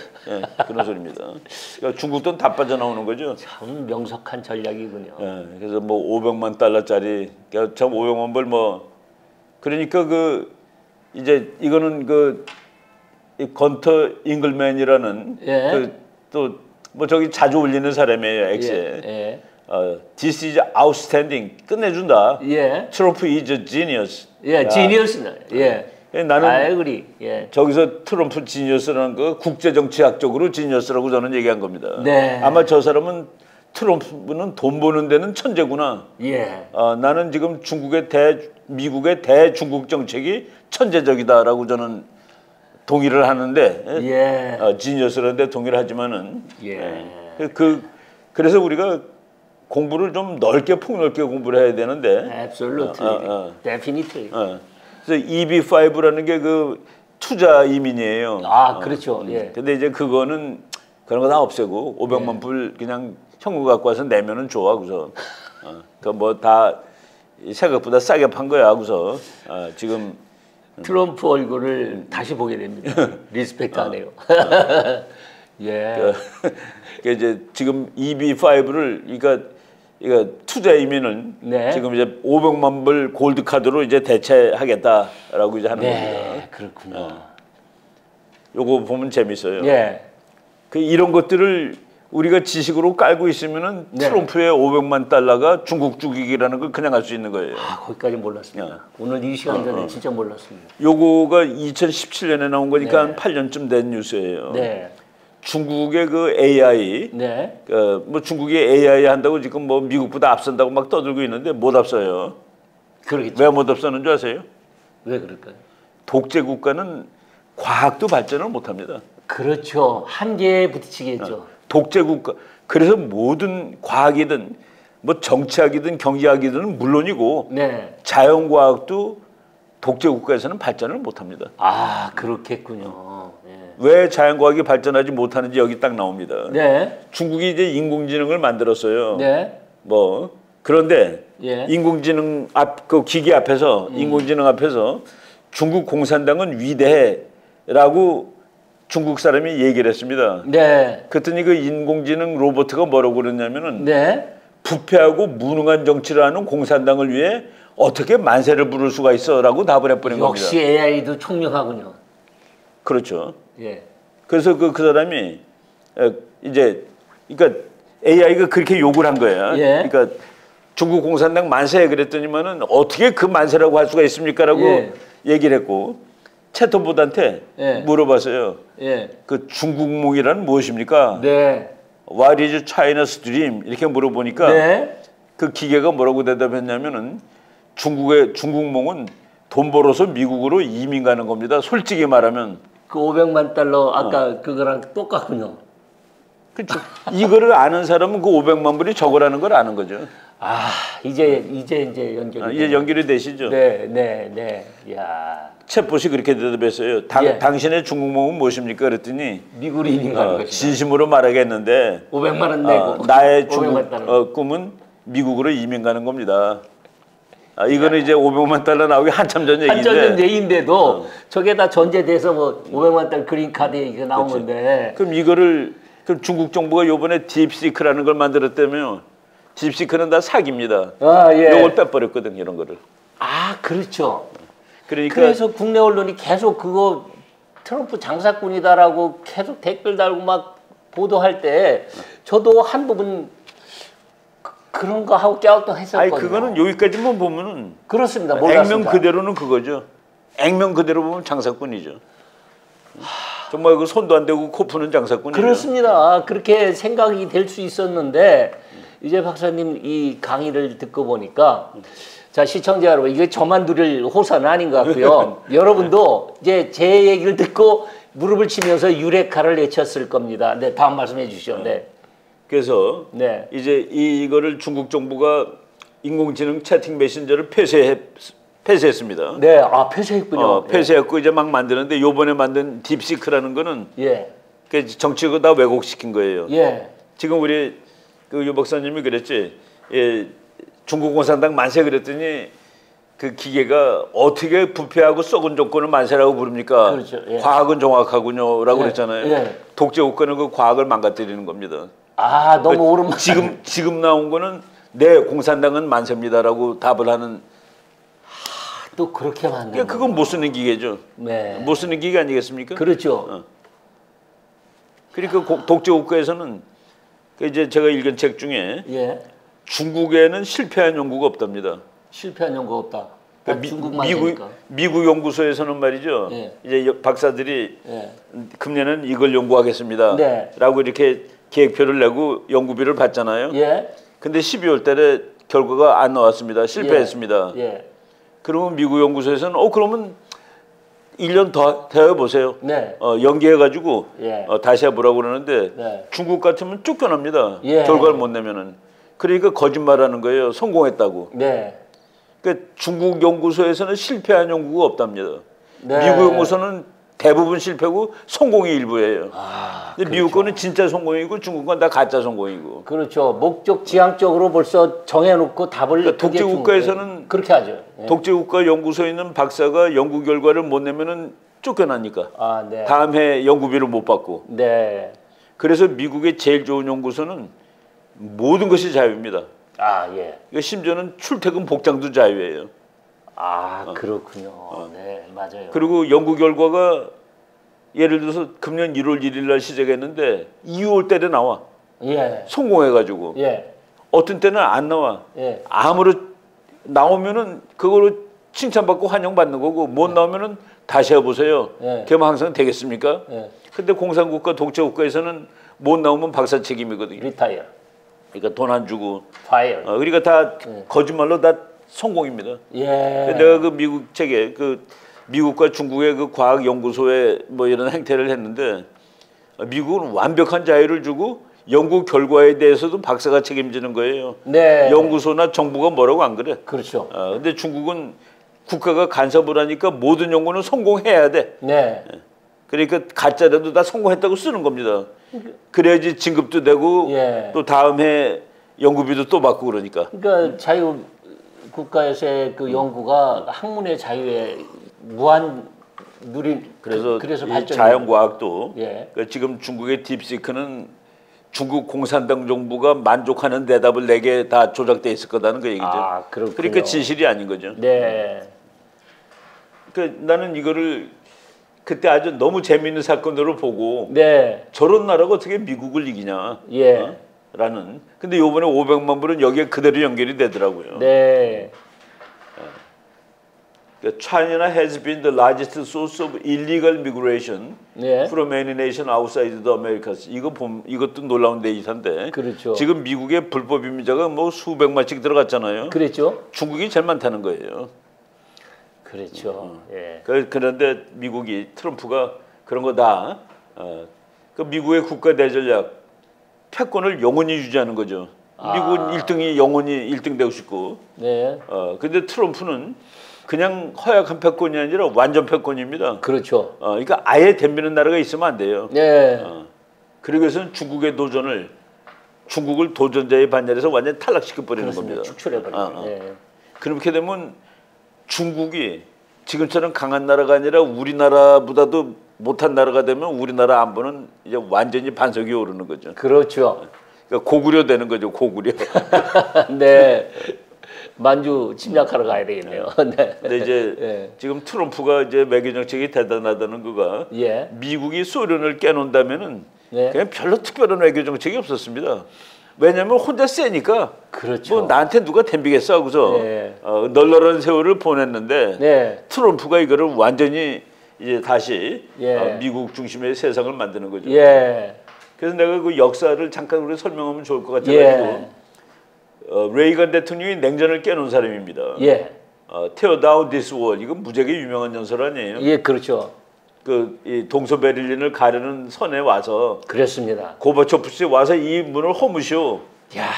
Speaker 3: 그런 소리입니다. 그러니까 중국 돈 다 빠져나오는 거죠.
Speaker 2: 참 명석한 전략이군요.
Speaker 3: 그래서 뭐 500만 달러짜리, 그러니까 참 500만 불 뭐 그러니까 이제 이거는 건터 잉글맨이라는 또 뭐 저기 자주 올리는 사람이에요. X에. This is outstanding. 끝내준다. 트럼프 is a genius.
Speaker 2: genius네.
Speaker 3: 나는
Speaker 2: I agree.
Speaker 3: 저기서 트럼프 지니어스라는 거 국제정치학적으로 지니어스라고 저는 얘기한 겁니다.
Speaker 2: 네.
Speaker 3: 아마 저 사람은 트럼프는 돈 버는 데는 천재구나. 나는 지금 미국의 대중국 정책이 천재적이다라고 저는 동의를 하는데 지니어스라는데 동의를 하지만은 그래서 우리가 공부를 좀 넓게 폭넓게 공부를 해야 되는데
Speaker 2: Absolutely. Definitely.
Speaker 3: 그래서 EB5라는 게 그 투자 이민이에요.
Speaker 2: 그렇죠.
Speaker 3: 근데 이제 그거는 그런 거 다 없애고 500만 불 그냥 현금 갖고 와서 내면은 좋아. 그래서 그 뭐 다 생각보다 싸게 판 거야. 하고서 지금
Speaker 2: 트럼프 얼굴을 다시 보게 됩니다. 리스펙트하네요.
Speaker 3: 이제 지금 EB5를 그러니까 투자 이민은 지금 이제 500만 불 골드 카드로 이제 대체하겠다라고 이제 하는 겁니다.
Speaker 2: 그렇군요.
Speaker 3: 요거 보면 재밌어요. 이런 것들을 우리가 지식으로 깔고 있으면은 트럼프의 500만 달러가 중국 죽이기라는 걸 그냥 할 수 있는 거예요.
Speaker 2: 거기까지 몰랐습니다. 오늘 이 시간 전에 진짜 몰랐습니다.
Speaker 3: 요거가 2017년에 나온 거니까 한 8년쯤 된 뉴스예요. 중국의 그 AI, 뭐 중국이 AI 한다고 지금 뭐 미국보다 앞선다고 막 떠들고 있는데 못 앞서요.
Speaker 2: 그러겠죠.
Speaker 3: 왜 못 앞서는 줄 아세요?
Speaker 2: 왜 그럴까요?
Speaker 3: 독재 국가는 과학도 발전을 못합니다.
Speaker 2: 그렇죠. 한계에 부딪히겠죠.
Speaker 3: 독재 국가. 그래서 모든 과학이든 뭐 정치학이든 경제학이든 물론이고
Speaker 2: 네.
Speaker 3: 자연과학도 독재 국가에서는 발전을 못합니다.
Speaker 2: 아 그렇겠군요. 네.
Speaker 3: 왜 자연과학이 발전하지 못하는지 여기 딱 나옵니다.
Speaker 2: 네.
Speaker 3: 중국이 이제 인공지능을 만들었어요.
Speaker 2: 네.
Speaker 3: 뭐 그런데
Speaker 2: 예.
Speaker 3: 인공지능 그 기계 앞에서 인공지능 앞에서 중국 공산당은 위대해라고 중국 사람이 얘기를 했습니다.
Speaker 2: 네.
Speaker 3: 그랬더니 그 인공지능 로봇가 뭐라고 그랬냐면은
Speaker 2: 네.
Speaker 3: 부패하고 무능한 정치를 하는 공산당을 위해 어떻게 만세를 부를 수가 있어라고 답을 해버린 겁니다.
Speaker 2: 역시 AI도 총명하군요.
Speaker 3: 그렇죠.
Speaker 2: 예.
Speaker 3: 그래서 그 사람이 이제 그러니까 AI가 그렇게 욕을 한 거예요.
Speaker 2: 예.
Speaker 3: 그러니까 중국 공산당 만세 그랬더니만은 어떻게 그 만세라고 할 수가 있습니까라고
Speaker 2: 예.
Speaker 3: 얘기를 했고 채터봇한테
Speaker 2: 예.
Speaker 3: 물어봤어요.
Speaker 2: 예.
Speaker 3: 그 중국몽이란 무엇입니까?
Speaker 2: 네.
Speaker 3: What is China's dream? 이렇게 물어보니까
Speaker 2: 네.
Speaker 3: 그 기계가 뭐라고 대답했냐면은 중국몽은 돈 벌어서 미국으로 이민 가는 겁니다. 솔직히 말하면
Speaker 2: 그 500만 달러 아까 그거랑 똑같군요.
Speaker 3: 그렇죠. 이거를 아는 사람은 그 500만 불이 저거라는 걸 아는 거죠.
Speaker 2: 아 이제 연결이
Speaker 3: 이제 연결이 되시죠.
Speaker 2: 네, 네, 네. 야.
Speaker 3: 챗봇이 그렇게 대답했어요.
Speaker 2: 예.
Speaker 3: 당신의 중국몽은 무엇입니까? 그랬더니
Speaker 2: 미국으로 이민 가는 것이다.
Speaker 3: 진심으로 말하겠는데
Speaker 2: 500만 원 내고
Speaker 3: 나의
Speaker 2: 500만 달러.
Speaker 3: 꿈은 미국으로 이민 가는 겁니다. 이거는 이제 500만 달러 나오기 한참 전 얘기인데.
Speaker 2: 한참 전 얘기인데도 저게 다 전제돼서 뭐 500만 달러 그린카드 얘기가 나온
Speaker 3: 그렇지.
Speaker 2: 건데.
Speaker 3: 그럼 중국 정부가 요번에 딥시크라는 걸 만들었다며. 딥시크는 다 사기입니다.
Speaker 2: 아, 예.
Speaker 3: 요걸 빼버렸거든 이런 거를.
Speaker 2: 아, 그렇죠.
Speaker 3: 그러니까
Speaker 2: 그래서 국내 언론이 계속 그거 트럼프 장사꾼이다라고 계속 댓글 달고 막 보도할 때 저도 한 부분 그런 거 하고 깨우뚱했었거든요.
Speaker 3: 아니 그거는 여기까지만 보면은
Speaker 2: 그렇습니다. 몰랐습니다.
Speaker 3: 액면 그대로는 그거죠. 액면 그대로 보면 장사꾼이죠. 정말 그 손도 안 대고 코 푸는 장사꾼이죠.
Speaker 2: 그렇습니다. 그렇게 생각이 될 수 있었는데 이제 박사님 이 강의를 듣고 보니까 자 시청자 여러분 이게 저만 누릴 호사는 아닌 것 같고요. 여러분도 이제 제 얘기를 듣고 무릎을 치면서 유레카를 외쳤을 겁니다. 네, 다음 말씀해 주시죠. 네.
Speaker 3: 그래서
Speaker 2: 네.
Speaker 3: 이제 이거를 중국 정부가 인공지능 채팅 메신저를 폐쇄했습니다.
Speaker 2: 네, 아 폐쇄했군요.
Speaker 3: 폐쇄했고 이제 막 만드는데 요번에 만든 딥시크라는 거는
Speaker 2: 예.
Speaker 3: 그 정치가 다 왜곡시킨 거예요.
Speaker 2: 예.
Speaker 3: 지금 우리 그 유 박사님이 그랬지. 예, 중국 공산당 만세 그랬더니 그 기계가 어떻게 부패하고 썩은 정권을 만세라고 부릅니까?
Speaker 2: 그렇죠. 예.
Speaker 3: 과학은 정확하군요라고
Speaker 2: 예.
Speaker 3: 그랬잖아요.
Speaker 2: 예.
Speaker 3: 독재 국가는 그 과학을 망가뜨리는 겁니다.
Speaker 2: 아 너무 옳은 말.
Speaker 3: 지금 나온 거는 네 공산당은 만세입니다라고 답을 하는.
Speaker 2: 또 그렇게 만든.
Speaker 3: 그러니까 그건 못 쓰는 기계죠.
Speaker 2: 네.
Speaker 3: 못 쓰는 기계 아니겠습니까?
Speaker 2: 그렇죠.
Speaker 3: 그러니까 독재 국가에서는 그 이제 제가 읽은 책 중에
Speaker 2: 예.
Speaker 3: 중국에는 실패한 연구가 없답니다.
Speaker 2: 실패한 연구 없다.
Speaker 3: 그러니까
Speaker 2: 중국만 되니까.
Speaker 3: 미국 연구소에서는 말이죠.
Speaker 2: 예.
Speaker 3: 이제 박사들이
Speaker 2: 예.
Speaker 3: 금년은 이걸 연구하겠습니다.
Speaker 2: 네.
Speaker 3: 라고 이렇게 계획표를 내고 연구비를 받잖아요.
Speaker 2: 예.
Speaker 3: 근데 12월 달에 결과가 안 나왔습니다. 실패했습니다.
Speaker 2: 예.
Speaker 3: 그러면 미국 연구소에서는 그러면 1년 더 해보세요.
Speaker 2: 네.
Speaker 3: 연기해가지고
Speaker 2: 예.
Speaker 3: 다시 해보라고 그러는데
Speaker 2: 네.
Speaker 3: 중국 같으면 쫓겨납니다.
Speaker 2: 예.
Speaker 3: 결과를 못 내면은. 그러니까 거짓말하는 거예요. 성공했다고.
Speaker 2: 네.
Speaker 3: 그러니까 중국 연구소에서는 실패한 연구가 없답니다.
Speaker 2: 네.
Speaker 3: 미국 연구소는 대부분 실패고 성공이 일부예요.
Speaker 2: 아,
Speaker 3: 근데
Speaker 2: 그렇죠.
Speaker 3: 미국 거는 진짜 성공이고 중국 건 다 가짜 성공이고.
Speaker 2: 그렇죠. 목적 지향적으로 벌써 정해놓고 답을
Speaker 3: 그러니까 독재
Speaker 2: 그게
Speaker 3: 국가에서는
Speaker 2: 그렇게 하죠. 예.
Speaker 3: 독재 국가 연구소에 있는 박사가 연구 결과를 못 내면은 쫓겨나니까.
Speaker 2: 아, 네.
Speaker 3: 다음 해 연구비를 못 받고.
Speaker 2: 네.
Speaker 3: 그래서 미국의 제일 좋은 연구소는 모든 것이 자유입니다.
Speaker 2: 아, 예.
Speaker 3: 그러니까 심지어는 출퇴근 복장도 자유예요.
Speaker 2: 아, 그렇군요. 네, 맞아요.
Speaker 3: 그리고 연구 결과가 예를 들어서 금년 1월 1일 날 시작했는데 2월 달에 나와.
Speaker 2: 예.
Speaker 3: 성공해가지고.
Speaker 2: 예.
Speaker 3: 어떤 때는 안 나와.
Speaker 2: 예.
Speaker 3: 아무런 나오면은 그거로 칭찬받고 환영받는 거고 못 나오면은 다시 해보세요.
Speaker 2: 예.
Speaker 3: 그러면 항상 되겠습니까?
Speaker 2: 예.
Speaker 3: 근데 공산국가 독재국가에서는 못 나오면 박사 책임이거든요.
Speaker 2: 리타이어.
Speaker 3: 그러니까 돈 안 주고.
Speaker 2: 파이어.
Speaker 3: 그러니까 다 거짓말로 다 성공입니다.
Speaker 2: 예.
Speaker 3: 내가 그 미국 책에 그 미국과 중국의 그 과학 연구소에 뭐 이런 행태를 했는데 미국은 완벽한 자유를 주고 연구 결과에 대해서도 박사가 책임지는 거예요.
Speaker 2: 네.
Speaker 3: 연구소나 정부가 뭐라고 안 그래.
Speaker 2: 그렇죠.
Speaker 3: 근데 중국은 국가가 간섭을 하니까 모든 연구는 성공해야 돼.
Speaker 2: 네.
Speaker 3: 그러니까 가짜라도 다 성공했다고 쓰는 겁니다. 그래야지 진급도 되고
Speaker 2: 예.
Speaker 3: 또 다음 해 연구비도 또 받고 그러니까.
Speaker 2: 그러니까 자유 국가에서의 그 연구가 학문의 자유에 무한
Speaker 3: 그래서
Speaker 2: 발전.
Speaker 3: 자연과학도
Speaker 2: 예.
Speaker 3: 그러니까 지금 중국의 딥시크는 중국 공산당 정부가 만족하는 대답을 내게 다 조작돼 있을 거다는 그 얘기죠.
Speaker 2: 아, 그렇군요.
Speaker 3: 그러니까 진실이 아닌 거죠.
Speaker 2: 네.
Speaker 3: 그러니까 나는 이거를 그때 아주 너무 재미있는 사건으로 보고
Speaker 2: 네.
Speaker 3: 저런 나라가 어떻게 미국을 이기냐.
Speaker 2: 예.
Speaker 3: 라는. 근데 요번에 500만 불은 여기에 그대로 연결이 되더라고요.
Speaker 2: 네.
Speaker 3: China has been the largest source of illegal migration
Speaker 2: 네.
Speaker 3: from any nation outside the Americas. 이것도 놀라운 데이터인데.
Speaker 2: 그렇죠.
Speaker 3: 지금 미국의 불법 이민자가 뭐 수백만씩 들어갔잖아요.
Speaker 2: 그랬죠.
Speaker 3: 중국이 제일 많다는 거예요.
Speaker 2: 그렇죠. 예.
Speaker 3: 그런데 미국이 트럼프가 그런 거 다 그 미국의 국가 대전략 패권을 영원히 유지하는 거죠. 미국은 1등이 영원히 1등 되고 싶고.
Speaker 2: 네.
Speaker 3: 근데 트럼프는 그냥 허약한 패권이 아니라 완전 패권입니다.
Speaker 2: 그렇죠.
Speaker 3: 그러니까 아예 덤비는 나라가 있으면 안 돼요.
Speaker 2: 네.
Speaker 3: 그러기 위해서는 중국을 도전자의 반열에서 완전히 탈락시켜 버리는
Speaker 2: 그렇습니다.
Speaker 3: 겁니다.
Speaker 2: 축출해버리는. 네.
Speaker 3: 그렇게 되면 중국이 지금처럼 강한 나라가 아니라 우리나라보다도 못한 나라가 되면 우리나라 안보는 이제 완전히 반석이 오르는 거죠.
Speaker 2: 그렇죠.
Speaker 3: 그러니까 고구려 되는 거죠. 고구려.
Speaker 2: 네. 만주 침략하러 가야 되겠네요. 네.
Speaker 3: 근데 이제
Speaker 2: 예.
Speaker 3: 지금 트럼프가 이제 외교 정책이 대단하다는 거가
Speaker 2: 예.
Speaker 3: 미국이 소련을 깨놓는다면은
Speaker 2: 네.
Speaker 3: 그냥 별로 특별한 외교 정책이 없었습니다. 왜냐하면 혼자 세니까
Speaker 2: 그렇죠.
Speaker 3: 뭐 나한테 누가 덤비겠어 하고서
Speaker 2: 네.
Speaker 3: 널널한 세월을 보냈는데
Speaker 2: 네.
Speaker 3: 트럼프가 이거를 완전히 이제 다시
Speaker 2: 예.
Speaker 3: 미국 중심의 세상을 만드는 거죠.
Speaker 2: 예.
Speaker 3: 그래서 내가 그 역사를 잠깐 우리 설명하면 좋을 것 같아가지고
Speaker 2: 예.
Speaker 3: 레이건 대통령이 냉전을 깨놓은 사람입니다.
Speaker 2: 예.
Speaker 3: Tear down this wall. 이건 무지하게 유명한 연설 아니에요?
Speaker 2: 예, 그렇죠.
Speaker 3: 이 동서베를린을 가르는 선에 와서
Speaker 2: 그랬습니다.
Speaker 3: 고바초프 씨 와서 이 문을 허무시오.
Speaker 2: 야,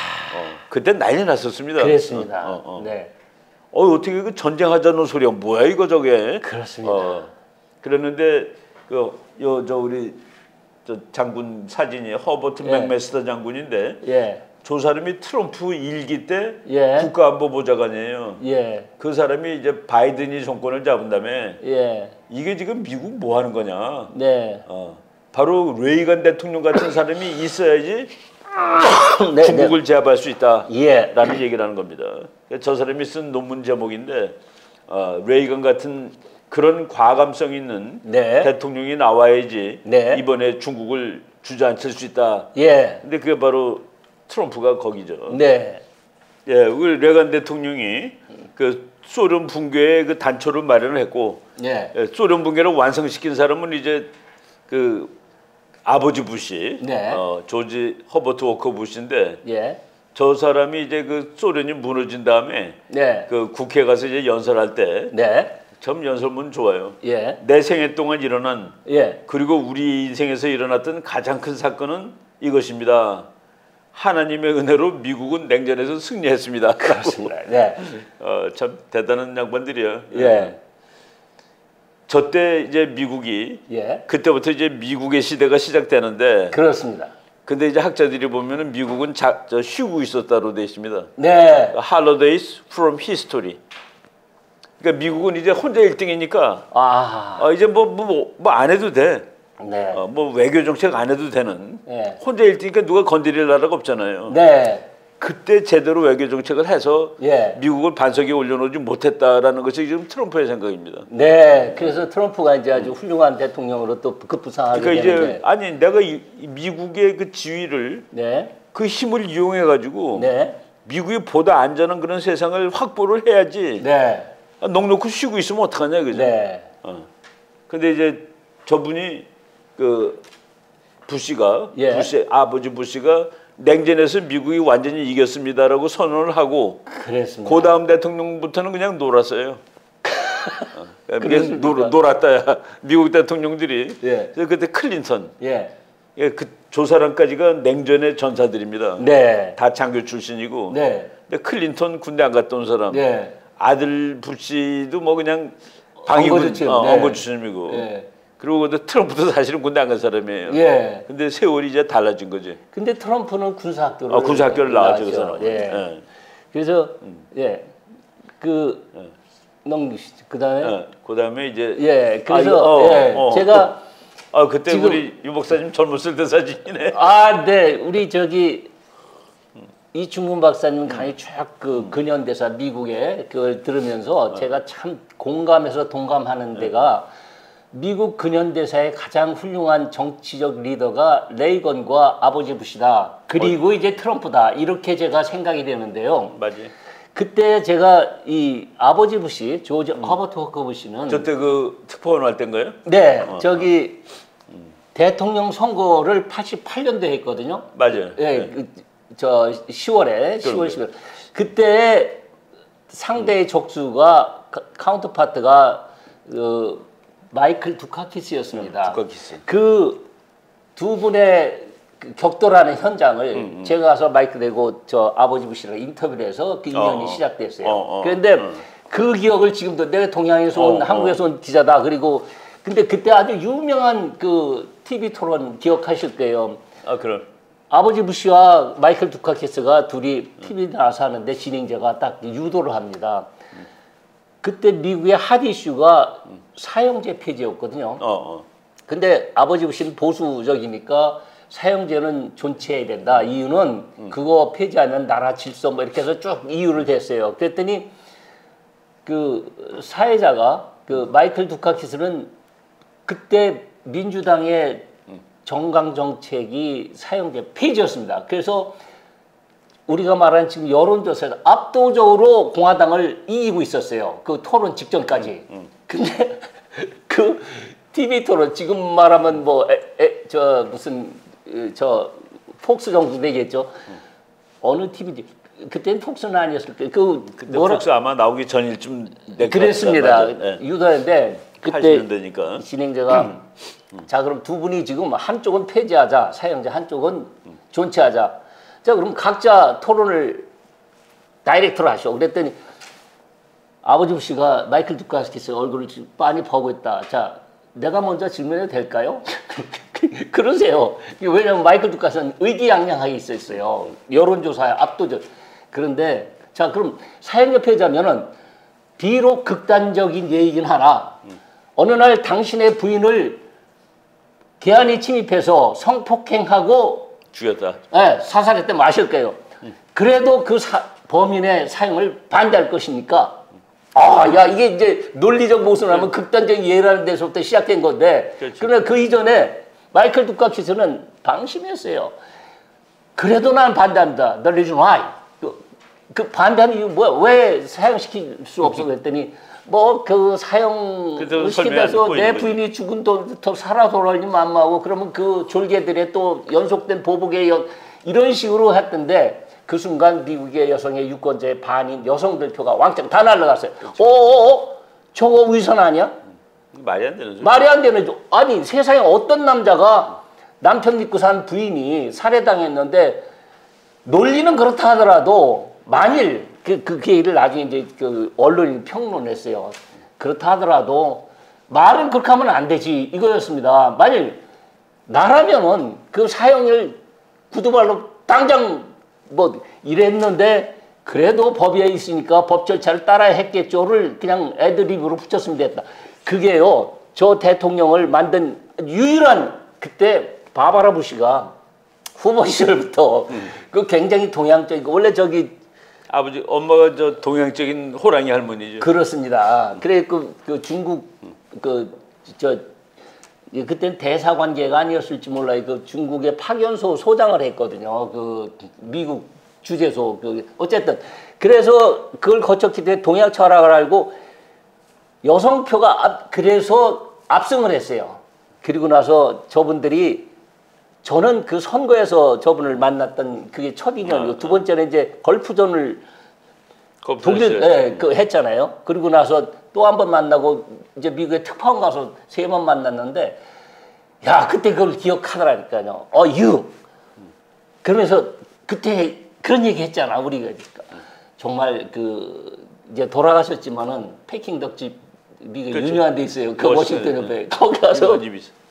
Speaker 3: 그때 난리 났었습니다.
Speaker 2: 그랬습니다. 네.
Speaker 3: 어떻게 그 전쟁하자는 소리야? 뭐야 이거 저게?
Speaker 2: 그렇습니다.
Speaker 3: 그랬는데 우리 저 장군 사진이 허버트
Speaker 2: 예.
Speaker 3: 맥메스터 장군인데
Speaker 2: 예.
Speaker 3: 저 사람이 트럼프 일기 때
Speaker 2: 예.
Speaker 3: 국가안보보좌관이에요.
Speaker 2: 예.
Speaker 3: 그 사람이 이제 바이든이 정권을 잡은 다음에
Speaker 2: 예.
Speaker 3: 이게 지금 미국 뭐 하는 거냐?
Speaker 2: 네.
Speaker 3: 바로 레이건 대통령 같은 사람이 있어야지
Speaker 2: 네,
Speaker 3: 중국을 제압할 수 있다라는
Speaker 2: 예.
Speaker 3: 얘기를 하는 겁니다. 저 사람이 쓴 논문 제목인데 레이건 같은 그런 과감성 있는
Speaker 2: 네.
Speaker 3: 대통령이 나와야지
Speaker 2: 네.
Speaker 3: 이번에 중국을 주저앉힐 수 있다.
Speaker 2: 예.
Speaker 3: 근데 그게 바로 트럼프가 거기죠.
Speaker 2: 네.
Speaker 3: 예, 우리 레이건 대통령이 그 소련 붕괴의 그 단초를 마련을 했고
Speaker 2: 예.
Speaker 3: 소련 붕괴를 완성시킨 사람은 이제 그 아버지 부시,
Speaker 2: 네.
Speaker 3: 조지 허버트 워커 부시인데
Speaker 2: 예.
Speaker 3: 저 사람이 이제 그 소련이 무너진 다음에
Speaker 2: 네.
Speaker 3: 그 국회에 가서 이제 연설할 때
Speaker 2: 네.
Speaker 3: 참 연설문 좋아요.
Speaker 2: 예.
Speaker 3: 내 생애 동안 일어난
Speaker 2: 예.
Speaker 3: 그리고 우리 인생에서 일어났던 가장 큰 사건은 이것입니다. 하나님의 은혜로 미국은 냉전에서 승리했습니다.
Speaker 2: 그렇습니다. 네.
Speaker 3: 참 대단한 양반들이야.
Speaker 2: 예.
Speaker 3: 저때 이제 미국이
Speaker 2: 예.
Speaker 3: 그때부터 이제 미국의 시대가 시작되는데
Speaker 2: 그렇습니다.
Speaker 3: 근데 이제 학자들이 보면은 미국은 쉬고 있었다로 돼 있습니다.
Speaker 2: 네.
Speaker 3: Holidays from history. 그러니까 미국은 이제 혼자 1등이니까 이제 뭐 안 해도 돼.
Speaker 2: 네.
Speaker 3: 뭐 외교 정책 안 해도 되는.
Speaker 2: 네.
Speaker 3: 혼자 1등이니까 누가 건드릴 나라가 없잖아요.
Speaker 2: 네.
Speaker 3: 그때 제대로 외교 정책을 해서
Speaker 2: 예.
Speaker 3: 미국을 반석에 올려놓지 못했다라는 것이 지금 트럼프의 생각입니다.
Speaker 2: 네. 그래서 트럼프가 이제 아주 훌륭한 대통령으로 또 급부상하게
Speaker 3: 그러니까
Speaker 2: 되는데.
Speaker 3: 이제 아니 내가 이 미국의 그 지위를
Speaker 2: 네.
Speaker 3: 그 힘을 이용해 가지고
Speaker 2: 네.
Speaker 3: 미국이 보다 안전한 그런 세상을 확보를 해야지.
Speaker 2: 네.
Speaker 3: 넉넉히 쉬고 있으면 어떡하냐 그죠?
Speaker 2: 네.
Speaker 3: 근데 이제 저분이 그 부시가
Speaker 2: 예.
Speaker 3: 부시 아버지 부시가 냉전에서 미국이 완전히 이겼습니다라고 선언을 하고
Speaker 2: 그랬습니다.
Speaker 3: 그 다음 대통령부터는 그냥 놀았어요.
Speaker 2: 그랬습니까?
Speaker 3: 놀았다야 미국 대통령들이.
Speaker 2: 예.
Speaker 3: 그래서 그때 클린턴
Speaker 2: 예.
Speaker 3: 예, 그 조사람까지가 냉전의 전사들입니다.
Speaker 2: 네.
Speaker 3: 다 장교 출신이고.
Speaker 2: 네.
Speaker 3: 근데 클린턴 군대 안 갔다 온 사람.
Speaker 2: 네.
Speaker 3: 아들 부시도 뭐 그냥 방위군 엉거주춤이고. 네. 그리고 근데 트럼프도 사실은 군대 안 간 사람이에요.
Speaker 2: 예.
Speaker 3: 근데 세월이 이제 달라진 거지.
Speaker 2: 근데 트럼프는 군사학교를
Speaker 3: 군사학교를 나왔죠, 그 사람.
Speaker 2: 예.
Speaker 3: 예.
Speaker 2: 그래서 예. 넘기시죠. 그다음에
Speaker 3: 그다음에 이제
Speaker 2: 예. 그래서 제가
Speaker 3: 그때 지금, 우리 유 박사님 젊었을 때 사진이네.
Speaker 2: 네. 우리 저기 이충근 박사님 강의 쭉 그 근현대사 미국에 그걸 들으면서 제가 참 공감해서 동감하는 데가 미국 근현대사의 가장 훌륭한 정치적 리더가 레이건과 아버지 부시다. 그리고 이제 트럼프다. 이렇게 제가 생각이 되는데요.
Speaker 3: 맞지.
Speaker 2: 그때 제가 이 아버지 부시, 조지 허버트 워커 부시는
Speaker 3: 저때 그 특파원 할 때인가요?
Speaker 2: 네, 저기 대통령 선거를 88년도에 했거든요.
Speaker 3: 맞아요.
Speaker 2: 네, 저 10월에 10월 10일 그때 상대의 적수가 카운터파트가 마이클 두카키스였습니다.
Speaker 3: 두카키스.
Speaker 2: 그 두 분의 격돌하는 현장을 제가 가서 마이크 대고 저 아버지 부시랑 인터뷰를 해서 그 인연이 시작됐어요. 그런데 그 기억을 지금도 내가 동양에서 온 한국에서 온 기자다. 그리고 근데 그때 아주 유명한 그 TV 토론 기억하실 거예요.
Speaker 3: 그럼.
Speaker 2: 아버지 부시와 마이클 두카키스가 둘이 TV 나와서 하는데 진행자가 딱 유도를 합니다. 그때 미국의 핫 이슈가 사형제 폐지였거든요. 근데 아버지 부시는 보수적이니까 사형제는 존치해야 된다. 이유는 그거 폐지하면 나라 질서 뭐 이렇게 해서 쭉 이유를 댔어요. 그랬더니 그 사회자가 그 마이클 두카키스는 그때 민주당의 정강 정책이 사형제 폐지였습니다. 그래서 우리가 말하는 지금 여론조사에서 압도적으로 공화당을 이기고 있었어요. 그 토론 직전까지. 근데 그 TV 토론 지금 말하면 뭐 폭스 정도 되겠죠. 어느 TV지? 그때는 폭스는 아니었을 거예요.
Speaker 3: 그때 폭스 아마 나오기 전일쯤
Speaker 2: 그랬습니다. 유도했는데 그때
Speaker 3: 80년대니까
Speaker 2: 진행자가 자 그럼 두 분이 지금 한쪽은 폐지하자 사형제 한쪽은 존치하자. 자 그럼 각자 토론을 다이렉트로 하시오. 그랬더니 아버지 부시가 마이클 두카키스 얼굴을 빤히 보고 있다. 자 내가 먼저 질문해도 될까요? 그러세요. 왜냐하면 마이클 두카스는 의기양양하게 있었어요. 여론조사에 압도적. 그런데 자 그럼 사형제 폐지하면은 비록 극단적인 얘기긴 하나 어느 날 당신의 부인을 개안이 침입해서 성폭행하고
Speaker 3: 죽였다.
Speaker 2: 네, 사살했다면 아실 거예요. 그래도 그 범인의 사형을 반대할 것입니까? 야 이게 이제 논리적 모순을 하면 극단적인 예라는 데서부터 시작된 건데 그러나 그 이전에 마이클 두카키스는 방심했어요. 그래도 난 반대한다. The reason why. 그 반대하는 이유 뭐야? 왜 사형시킬 수 없어? 그랬더니 뭐 그 사형을 시키면서 내 부인이 죽은 또 살아 돌아오니 만마하고 그러면 그 졸개들의 또 연속된 보복에 이런 식으로 했던데 그 순간 미국의 여성의 유권자의 반인 여성들 표가 왕창 다 날라갔어요. 저거 위선 아니야?
Speaker 3: 말이 안 되는 소리.
Speaker 2: 말이 안 되는 소 아니 세상에 어떤 남자가 남편 믿고 산 부인이 살해당했는데 논리는 그렇다 하더라도 만일 그 얘기를 나중에 이제 그 언론이 평론했어요. 그렇다 하더라도 말은 그렇게 하면 안 되지 이거였습니다. 만일 나라면은 그 사형을 구두발로 당장 뭐 이랬는데 그래도 법에 있으니까 법 절차를 따라야 했겠죠를 그냥 애드립으로 붙였으면 됐다. 그게요. 저 대통령을 만든 유일한 그때 바바라 부시가 후보 시절부터 그 굉장히 동양적이고 원래 저기
Speaker 3: 아버지 엄마가 저 동양적인 호랑이 할머니죠.
Speaker 2: 그렇습니다. 그래 그 중국 그때는 대사 관계가 아니었을지 몰라요. 그 중국의 파견소 소장을 했거든요. 그 미국 주재소 어쨌든 그래서 그걸 거쳤기 때문에 동양 철학을 알고 여성표가 그래서 압승을 했어요. 그리고 나서 저분들이 저는 그 선거에서 저분을 만났던 그게 첫 인연이고 두 번째는 이제 걸프전을 독일 했잖아요. 그리고 나서 또 한 번 만나고 이제 미국에 특파원 가서 3번 만났는데 야, 그때 그걸 기억하더라니까요. you. 그러면서 그때 그런 얘기 했잖아, 우리가. 정말 이제 돌아가셨지만은 페킹 덕집 미국
Speaker 3: 그렇죠.
Speaker 2: 유명한 데 있어요. 그 워싱턴 옆에. 거기 가서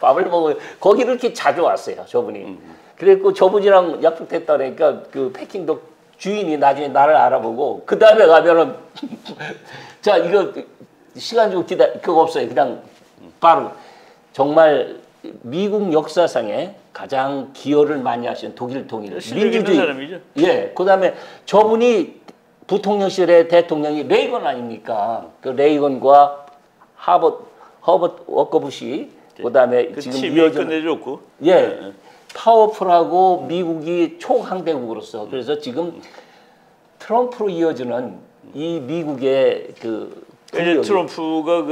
Speaker 2: 밥을 먹어요. 거기를 이렇게 자주 왔어요, 저분이. 그랬고 저분이랑 약속됐다 그러니까 그 페킹 덕 주인이 나중에 나를 알아보고 그 다음에 가면은 자, 이거 시간 주고 그거 없어요. 그냥 바로 정말 미국 역사상에 가장 기여를 많이 하신 독일 통일
Speaker 3: 민주주의 사람이죠.
Speaker 2: 예, 그다음에 저분이 부통령 시절에 대통령이 레이건 아닙니까? 그 레이건과 허버트 워커부시 그다음에
Speaker 3: 그
Speaker 2: 지금
Speaker 3: 팀이 끝내줬고
Speaker 2: 예, 파워풀하고 미국이 총항대국으로서 그래서 지금 트럼프로 이어지는 이 미국의
Speaker 3: 이제 트럼프가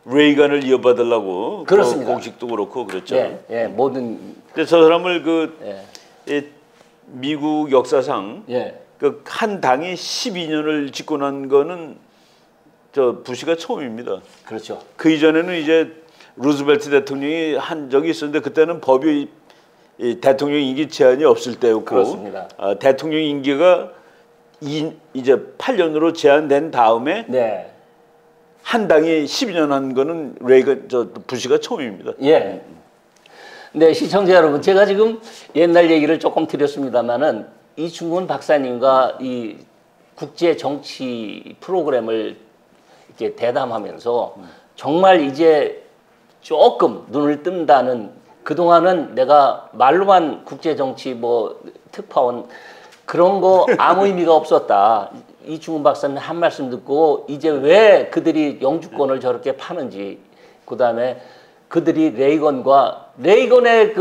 Speaker 3: 레이건을 이어받으려고
Speaker 2: 그렇습니다.
Speaker 3: 공식도 그렇고 그렇죠.
Speaker 2: 예, 예, 모든.
Speaker 3: 근데 저 사람을 미국 역사상
Speaker 2: 예.
Speaker 3: 한 당이 12년을 집권한 거는 부시가 처음입니다.
Speaker 2: 그렇죠.
Speaker 3: 그 이전에는 이제 루즈벨트 대통령이 한 적이 있었는데 그때는 법이 대통령 임기 제한이 없을 때였고
Speaker 2: 그렇습니다.
Speaker 3: 대통령 임기가 이제 8년으로 제한된 다음에
Speaker 2: 네.
Speaker 3: 한 당이 12년 한 거는 부시가 처음입니다.
Speaker 2: 예. 네, 시청자 여러분, 제가 지금 옛날 얘기를 조금 드렸습니다만은 이충훈 박사님과 이 국제 정치 프로그램을 이렇게 대담하면서 정말 이제 조금 눈을 뜬다는 그동안은 내가 말로만 국제 정치 특파원 그런 거 아무 의미가 없었다. 이충훈 박사님 한 말씀 듣고 이제 왜 그들이 영주권을 저렇게 파는지 그다음에 그들이 레이건의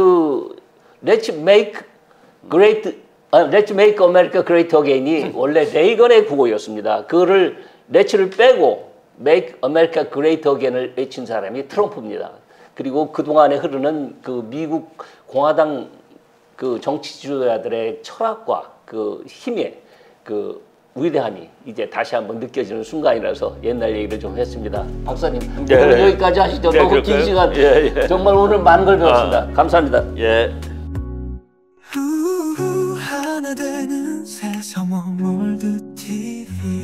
Speaker 2: Let's make America great again이 원래 레이건의 구호였습니다. 그거를 Let'를 빼고 Make America great again을 외친 사람이 트럼프입니다. 그리고 그동안에 흐르는 미국 공화당 정치 지도자들의 철학과 힘의 위대함이 이제 다시 한번 느껴지는 순간이라서 옛날 얘기를 좀 했습니다. 박사님, 오늘 여기까지 하시죠. 너무 긴 시간. 정말 오늘 많은 걸 배웠습니다. 감사합니다.
Speaker 3: 예.
Speaker 1: 하나 되는 새삼원 월드 TV